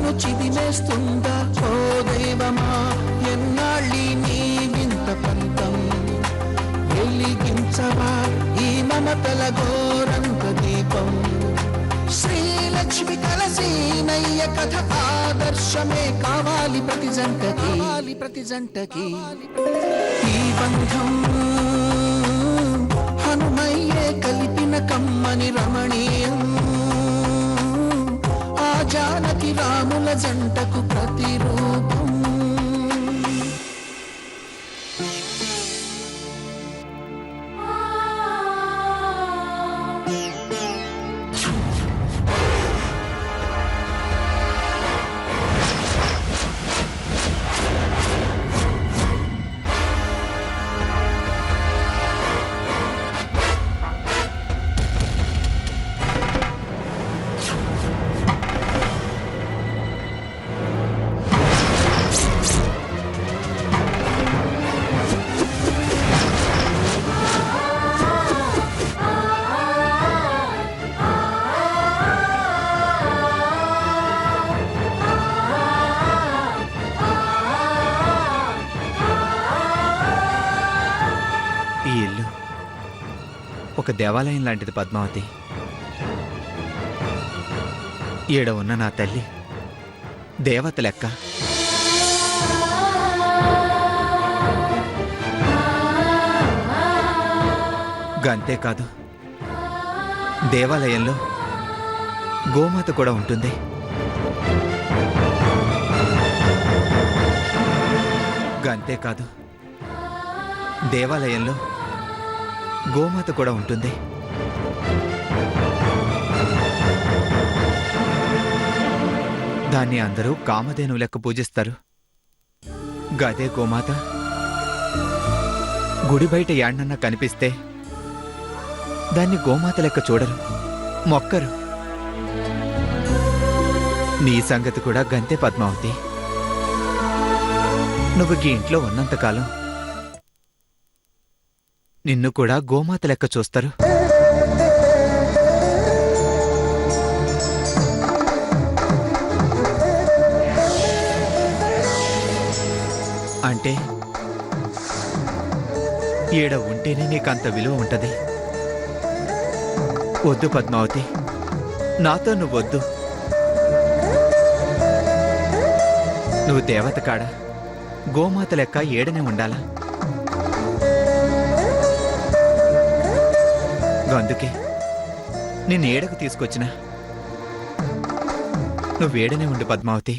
కలను చిదిమేస్తుందా ఓ దైవమా ఎన్నాళ్ళి నీ వింత పంతం వెలిగించవా ఈ మమతల గోరంత దీపం శ్రీలక్ష్మి కలసీనయ్య కథ ఆదర్శమే కావాలి ప్రతి జంటకి ఈ బంధం హనుమయ్యే కలిపిన కమ్మని రమణీయం ఆ జానకి రాముల జంటకు ప్రతిరూపం ఈ ఇల్లు ఒక దేవాలయం లాంటిది పద్మావతి. ఈడ ఉన్న నా తల్లి దేవత లెక్క. గంతేకాదు, దేవాలయంలో గోమాత కూడా ఉంటుంది. గంతేకాదు, దేవాలయంలో గోమాత కూడా ఉంటుంది. దాన్ని అందరూ కామధేను లెక్క పూజిస్తారు. గదే గోమాత గుడి బయట యాడ్నన్నా కనిపిస్తే దాన్ని గోమాత లెక్క చూడరు, మొక్కరు. నీ సంగతి కూడా గంతే పద్మావతి. నువ్వు ఈ ఇంట్లో ఉన్నంతకాలం నిన్ను కూడా గోమాత లెక్క చూస్తారు. అంటే ఈడ ఉంటేనే నీకంత విలువ ఉంటది. వద్దు పద్మావతి, నాతో నువ్వొద్దు. నువ్వు దేవత కాడ గోమాత లెక్క ఏడనే ఉండాలా. అందుకే నేను ఏడకు తీసుకొచ్చినా. నువ్వేడనే ఉండు పద్మావతి.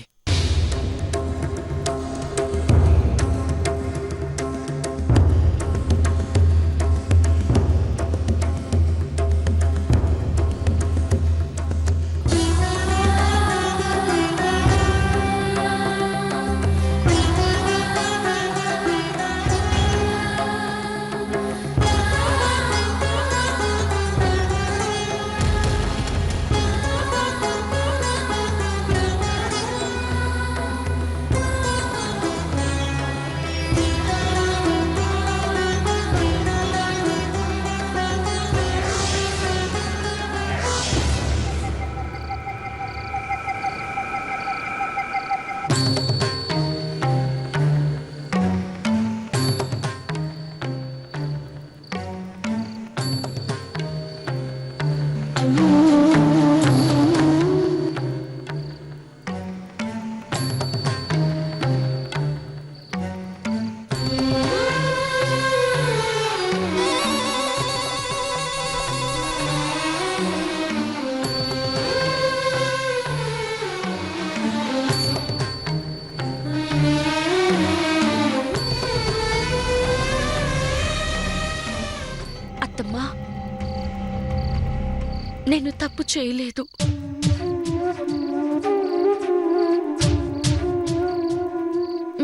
నేను తప్పు చేయలేదు.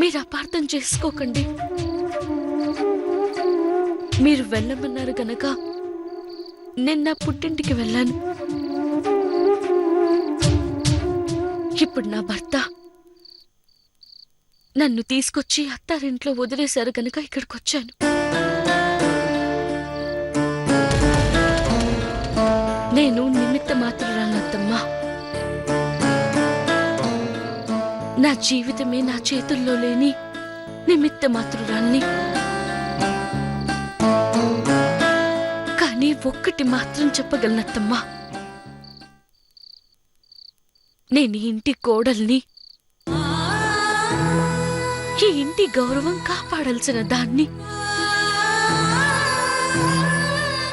మీరు అపార్థం చేసుకోకండి. మీరు వెళ్ళమన్నారు గనక నేను నా పుట్టింటికి వెళ్ళాను. ఇప్పుడు నా భర్త నన్ను తీసుకొచ్చి అత్తారింట్లో వదిలేశారు గనక ఇక్కడికి వచ్చాను. నేను నిమిత్త మాత్రురాలత్తమ్మా. నా జీవితమే నా చేతుల్లో లేని నిమిత్త మాత్రురాల్ని. కానీ ఒక్కటి మాత్రం చెప్పగలనత్తమ్మా, నేను ఈ ఇంటి కోడల్ని, ఈ ఇంటి గౌరవం కాపాడాల్సిన దాన్ని.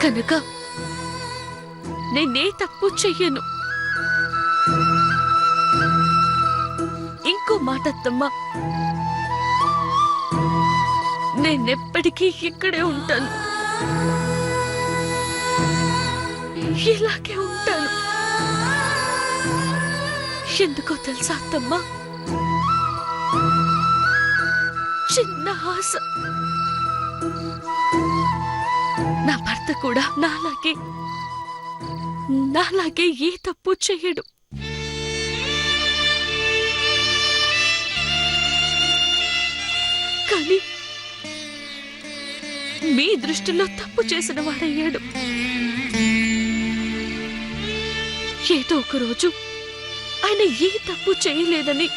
కనుక నేనే తప్పు చెయ్యను. ఇంకో మాట అత్తమ్మా, నేనెప్పటికీ ఇక్కడే ఉంటాను, ఇలాగే ఉంటాను. ఎందుకో తెలుసా అత్తమ్మా, చిన్న ఆశ. నా భర్త కూడా నాలాగే ఏ తప్పు చెయ్యడు. కానీ మీ దృష్టిలో తప్పు చేసిన వాడయ్యాడు. ఏదో ఒక రోజు ఆయన ఏ తప్పు చేయలేదని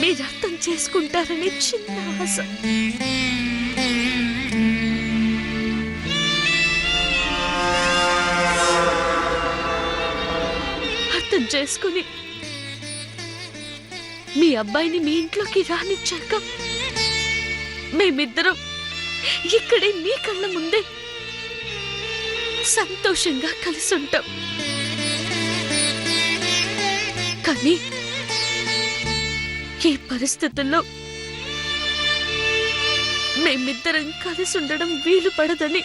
మీరు అర్థం చేసుకుంటారని చిన్న ఆశ. అర్థం చేసుకుని మీ అబ్బాయిని మీ ఇంట్లోకి రానిచ్చాక మేమిద్దరం ఇక్కడే మీ కళ్ళ ముందే సంతోషంగా కలిసి ఉంటాం. కానీ ఈ పరిస్థితుల్లో మేమిద్దరం కలిసి ఉండడం వీలు పడదని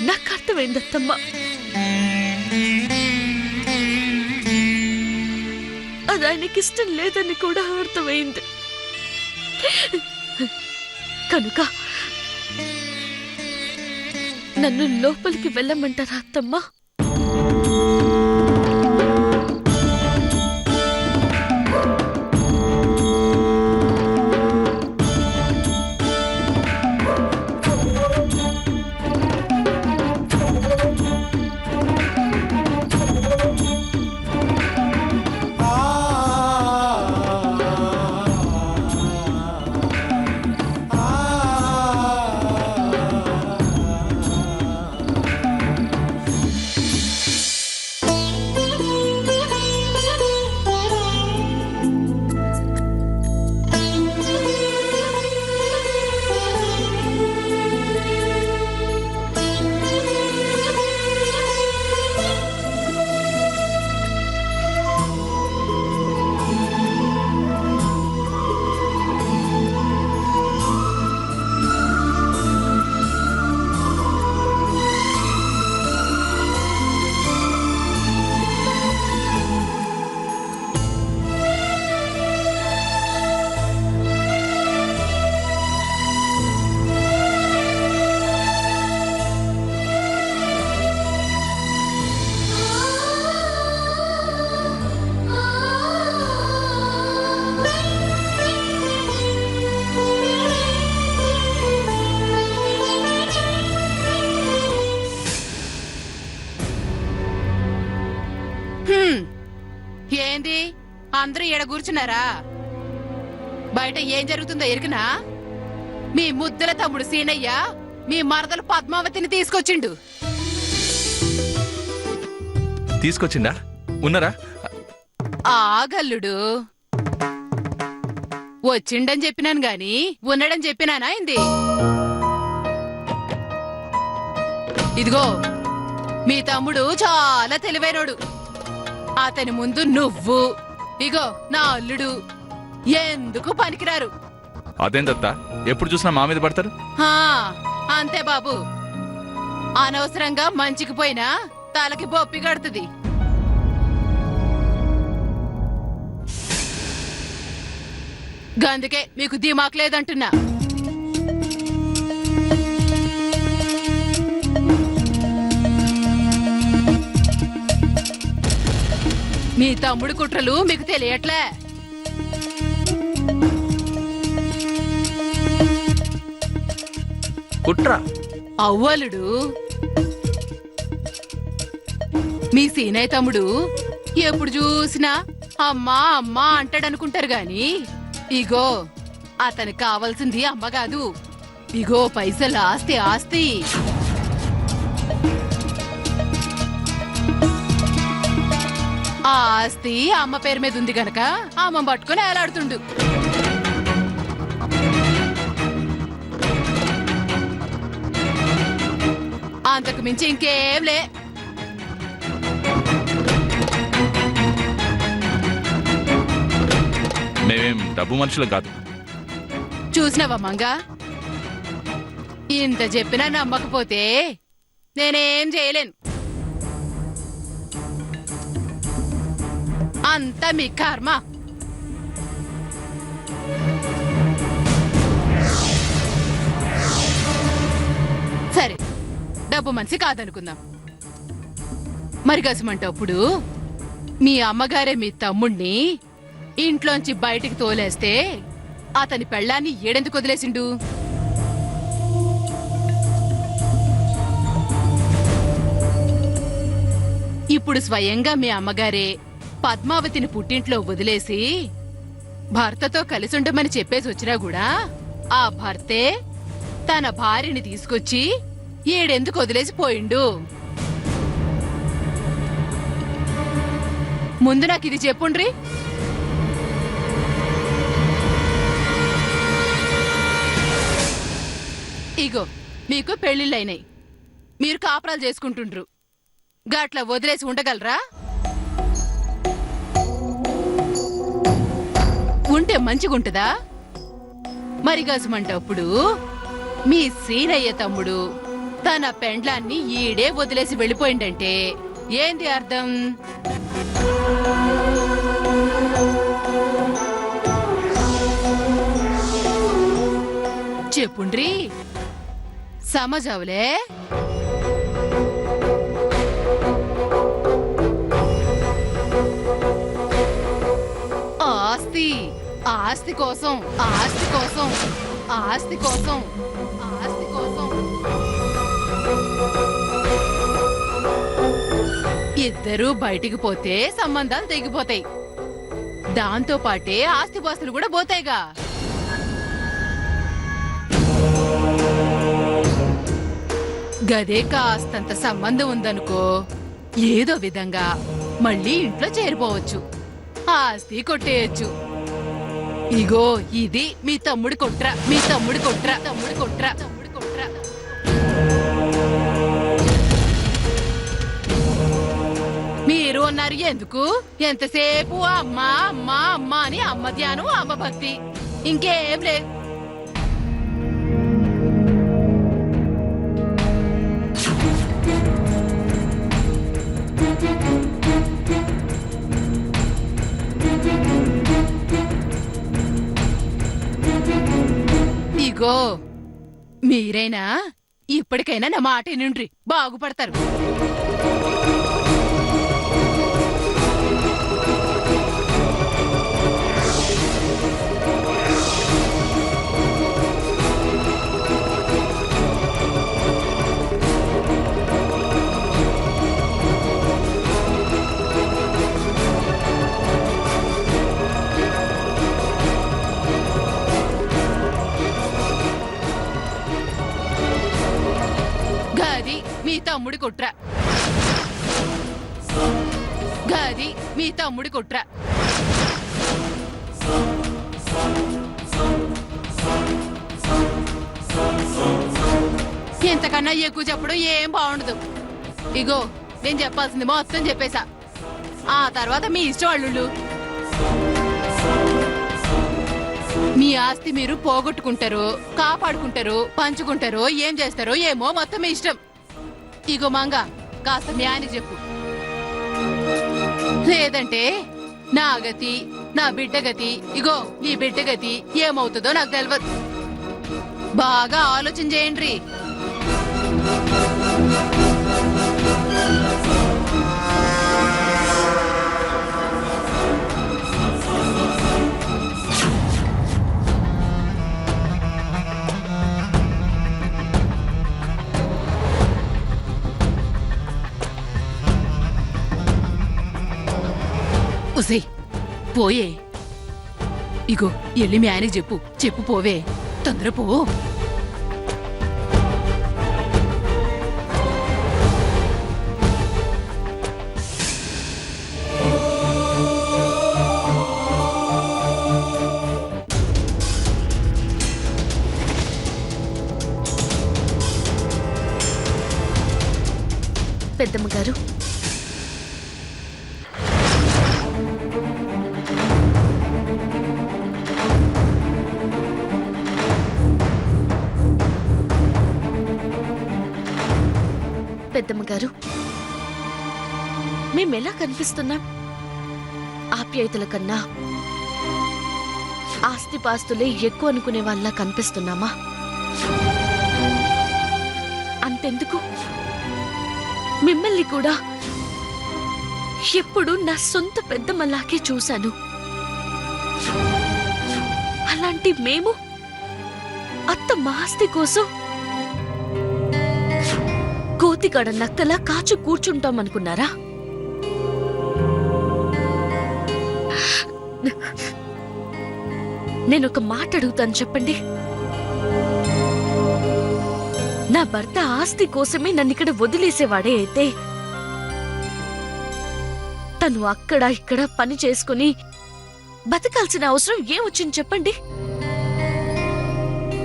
నాకు అర్థమైందత్తమ్మా. అది ఆయనకిష్టం లేదని కూడా అర్థమైంది. కనుక నన్ను లోపలికి వెళ్ళమంటారా అత్తమ్మా? ఏంది అందరూ ఈడ కూర్చున్నారా? బయట ఏం జరుగుతుందో ఎరికినా? మీ ముద్దుల తమ్ముడు సీనయ్య మీ మరదలు పద్మావతిని తీసుకొచ్చిండు. తీసుకొచ్చిండా? ఉన్నారా? ఆగల్లుడు వచ్చిండని చెప్పినాను గాని ఉన్నాడని చెప్పినానా ఇంది? ఇదిగో మీ తమ్ముడు చాలా తెలివైనోడు. అతని ముందు నువ్వు ఇగో నా అల్లుడు ఎందుకు పనికిరారు. అదేం దత్తా, ఎప్పుడు చూసినా మా మీద పడతారు? అంతే బాబు, అనవసరంగా మంచికి పోయినా తలకి బొప్పి కడుతుంది. గందుకే మీకు దిమాక్ లేదంటున్నా. మీ తమ్ముడు కుట్రలు మీకు తెలియట్లే. కుట్ర అవ్వలుడు మీ సీనయ్య తమ్ముడు ఎప్పుడు చూసినా అమ్మా అమ్మా అంటాడనుకుంటారు గాని ఇగో అతనికి కావాల్సింది అమ్మ కాదు, ఇగో పైసలు, ఆస్తి ఆస్తి. ఆ ఆస్తి అమ్మ పేరు మీద ఉంది గనక అమ్మ పట్టుకుని ఏలాడుతుండు. అంతకు మించి ఇంకేం లే. మేమేం డబ్బు మనుషులు కాదు. చూసినవా మంగా, ఇంత చెప్పినా నమ్మకపోతే నేనేం చేయలేను. అంతా మీ కర్మ. సరే, డబ్బు మనిషి కాదనుకుందాం. మరి గసమంటప్పుడు మీ అమ్మగారే మీ తమ్ముణ్ణి ఇంట్లోంచి బయటికి తోలేస్తే అతని పెళ్ళాన్ని ఏడెందుకు వదిలేసిండు? ఇప్పుడు స్వయంగా మీ అమ్మగారే పద్మావతిని పుట్టింట్లో వదిలేసి భర్తతో కలిసి ఉండమని చెప్పేసి వచ్చినా కూడా ఆ భర్తే తన భార్యని తీసుకొచ్చి ఏడెందుకు వదిలేసి పోయిండు? ముందు నాకు ఇది చెప్పుండ్రి. ఇగో మీకు పెళ్లిళ్ళైనాయి, మీరు కాపురాలు చేసుకుంటుండ్రు, గట్ల వదిలేసి ఉండగలరా? ఉంటే మంచిగుంటదా? మరి గసమంటప్పుడు మీ సీనయ్య తమ్ముడు తన పెండ్లాన్ని ఈడే వదిలేసి వెళ్ళిపోయిందంటే ఏంది అర్థం? చెప్పుండ్రి, సమజావులే. ఆస్తి ఆస్తి కోసం, ఆస్తి కోసం, ఆస్తి కోసం, ఆస్తి కోసం ఇద్దరూ బయటికి పోతే సంబంధాలు తెగిపోతాయి. దాంతో పాటే ఆస్తిపాస్తులు కూడా పోతాయిగా. గదే కాస్తంత సంబంధం ఉందనుకో, ఏదో విధంగా మళ్ళీ ఇంట్లో చేరిపోవచ్చు, ఆస్తి కొట్టేయచ్చు. ఇగో ఇది మీ తమ్ముడి కుట్ర, మీ తమ్ముడి కుట్ర, తమ్ముడి కుట్ర, తమ్ముడి కుట్ర. మీరు అన్నారు ఎందుకు? ఎంతసేపు అమ్మా అమ్మా అమ్మా అని అమ్మ ధ్యానం, అమ్మ భక్తి, ఇంకేం లేదు. ఇగో మీరైనా ఇప్పటికైనా నా మాట వినుండ్రి, బాగుపడతారు. గది మీ తమ్ముడి కుట్ర, గది మీ తమ్ముడి కుట్ర. ఎంతకన్నా ఎక్కువ చెప్పడం ఏం బాగుండదు. ఇగో నేను చెప్పాల్సింది మొత్తం చెప్పేశా, ఆ తర్వాత మీ ఇష్టం వాళ్ళు. మీ ఆస్తి మీరు పోగొట్టుకుంటారో, కాపాడుకుంటారో, పంచుకుంటారో, ఏం చేస్తారో ఏమో మొత్తం మీ ఇష్టం. ఇగో మంగ, కాస్త మీ ఆయనకి చెప్పు, లేదంటే నా గతి, నా బిడ్డ గతి, ఇగో ఈ బిడ్డ గతి ఏమవుతుందో నాకు తెలియదు. బాగా ఆలోచన చేయండి. ఉసి పోయే. ఇగో ఎల్లి మీ ఆయనకి చెప్పు. చెప్పు పోవే, తొందర పో. పెద్దమ్మ గారు, పెద్దమ్మ గారు, మేమెలా కనిపిస్తున్నాం? ఆప్యాయతల కన్నా ఆస్తిపాస్తులే ఎక్కువ అనుకునే వాళ్ళ కనిపిస్తున్నామా? అంతెందుకు, మిమ్మల్ని కూడా ఎప్పుడు నా సొంత పెద్దమ్మలాగే చూశాను. అలాంటి మేము అత్త మాస్తి కోసం కోతికాడ నక్కలా కాచు కూర్చుంటామనుకున్నారా? నేనొక మాట అడుగుతాను, చెప్పండి. నా భర్త ఆస్తి కోసమే నన్నిక్కడ వదిలేసేవాడే అయితే తను అక్కడ ఇక్కడ పని చేసుకుని బతకాల్సిన అవసరం ఏమొచ్చింది చెప్పండి?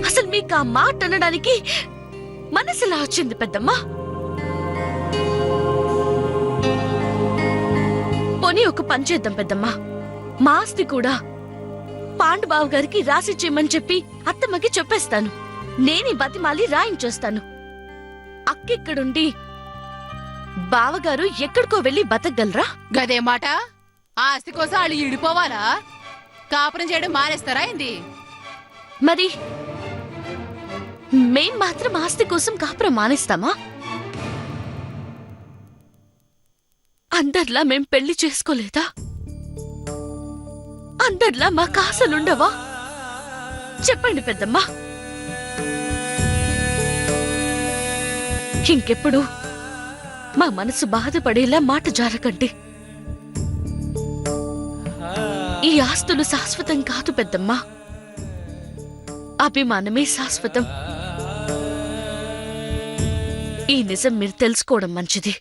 అసలు మీకు ఆ మాట అనడానికి మనసులా వచ్చింది పెద్దమ్మా? పోనీ ఒక పని చేద్దాం పెద్దమ్మా, మా ఆస్తి కూడా పాండుబాబు గారికి రాసిచ్చేయమని చెప్పి అత్తమ్మకి చెప్పేస్తాను. నేనే బతిమాలి రాయించేస్తాను. అక్కిక్కడుండి బావగారు ఎక్కడికో వెళ్ళి బతకగలరా? గదే మాట. ఆస్తి కోసం వాళ్ళు ఇడిపోవాలా? కాపురం చేయడం మానేస్తారా ఏంది? మరి మేం మాత్రం ఆస్తి కోసం కాపురం మానేస్తామా? అందర్లా మేం పెళ్లి చేసుకోలేదా? అందర్లా మా కాసలుండవా? చెప్పండి పెద్దమ్మా. ఇంకెప్పుడు మా మనసు బాధపడేలా మాట జారకండి. ఈ ఆస్తులు శాశ్వతం కాదు పెద్దమ్మా, అభిమానమే శాశ్వతం. ఈ నిజం మీరు తెలుసుకోవడం మంచిది.